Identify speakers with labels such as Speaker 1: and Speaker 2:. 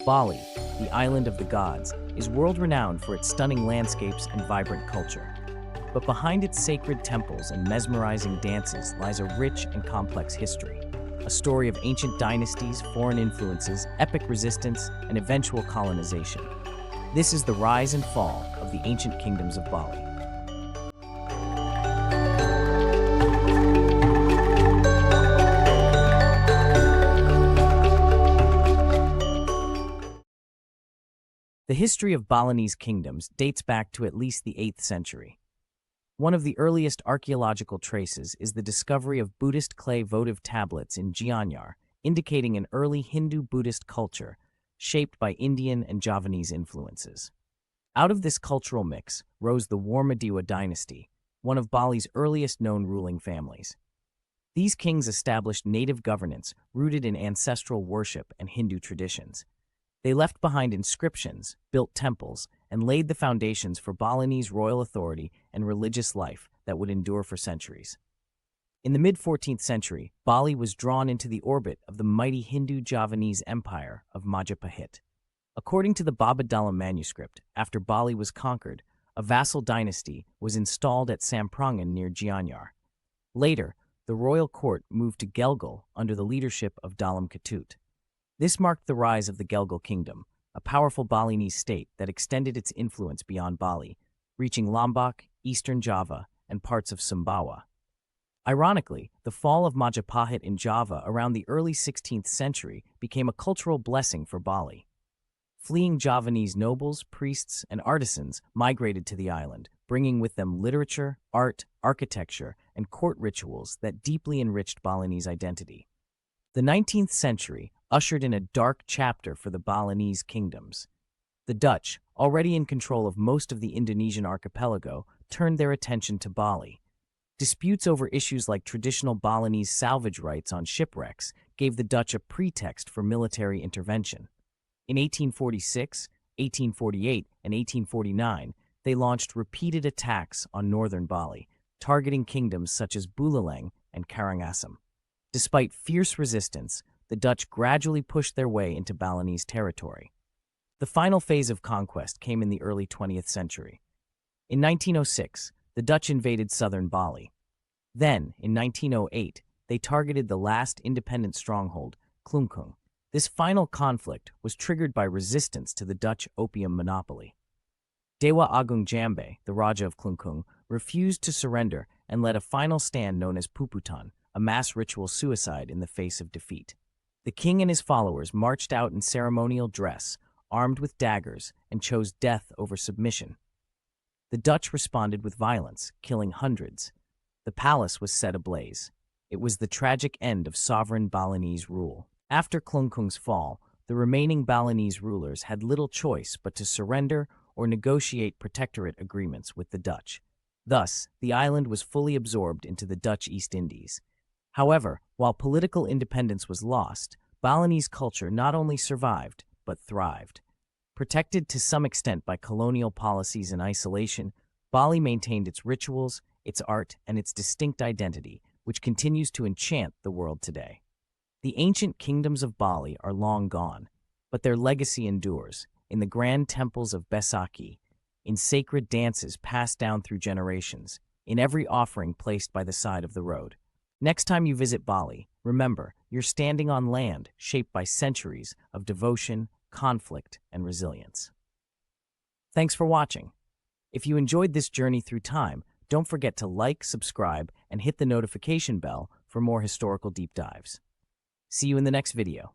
Speaker 1: Bali, the island of the gods, is world-renowned for its stunning landscapes and vibrant culture. But behind its sacred temples and mesmerizing dances lies a rich and complex history. A story of ancient dynasties, foreign influences, epic resistance, and eventual colonization. This is the rise and fall of the ancient kingdoms of Bali. The history of Balinese kingdoms dates back to at least the 8th century. One of the earliest archaeological traces is the discovery of Buddhist clay votive tablets in Gianyar, indicating an early Hindu-Buddhist culture shaped by Indian and Javanese influences. Out of this cultural mix rose the Warmadewa Dynasty, one of Bali's earliest known ruling families. These kings established native governance rooted in ancestral worship and Hindu traditions. They left behind inscriptions, built temples, and laid the foundations for Balinese royal authority and religious life that would endure for centuries. In the mid-14th century, Bali was drawn into the orbit of the mighty Hindu-Javanese empire of Majapahit. According to the Babad Dalem manuscript, after Bali was conquered, a vassal dynasty was installed at Samprangan near Gianyar. Later, the royal court moved to Gelgel under the leadership of Dalem Ketut. This marked the rise of the Gelgel Kingdom, a powerful Balinese state that extended its influence beyond Bali, reaching Lombok, eastern Java, and parts of Sumbawa. Ironically, the fall of Majapahit in Java around the early 16th century became a cultural blessing for Bali. Fleeing Javanese nobles, priests, and artisans migrated to the island, bringing with them literature, art, architecture, and court rituals that deeply enriched Balinese identity. The 19th century ushered in a dark chapter for the Balinese kingdoms. The Dutch, already in control of most of the Indonesian archipelago, turned their attention to Bali. Disputes over issues like traditional Balinese salvage rights on shipwrecks gave the Dutch a pretext for military intervention. In 1846, 1848, and 1849, they launched repeated attacks on northern Bali, targeting kingdoms such as Buleleng and Karangasem. Despite fierce resistance, the Dutch gradually pushed their way into Balinese territory. The final phase of conquest came in the early 20th century. In 1906, the Dutch invaded southern Bali. Then, in 1908, they targeted the last independent stronghold, Klungkung. This final conflict was triggered by resistance to the Dutch opium monopoly. Dewa Agung Jambe, the Raja of Klungkung, refused to surrender and led a final stand known as Puputan, a mass ritual suicide in the face of defeat. The king and his followers marched out in ceremonial dress, armed with daggers, and chose death over submission. The Dutch responded with violence, killing hundreds. The palace was set ablaze. It was the tragic end of sovereign Balinese rule. After Klungkung's fall, the remaining Balinese rulers had little choice but to surrender or negotiate protectorate agreements with the Dutch. Thus, the island was fully absorbed into the Dutch East Indies. However, while political independence was lost, Balinese culture not only survived, but thrived. Protected to some extent by colonial policies and isolation, Bali maintained its rituals, its art, and its distinct identity, which continues to enchant the world today. The ancient kingdoms of Bali are long gone, but their legacy endures in the grand temples of Besaki, in sacred dances passed down through generations, in every offering placed by the side of the road. Next time you visit Bali, remember, you're standing on land shaped by centuries of devotion, conflict, and resilience. Thanks for watching. If you enjoyed this journey through time, don't forget to like, subscribe, and hit the notification bell for more historical deep dives. See you in the next video.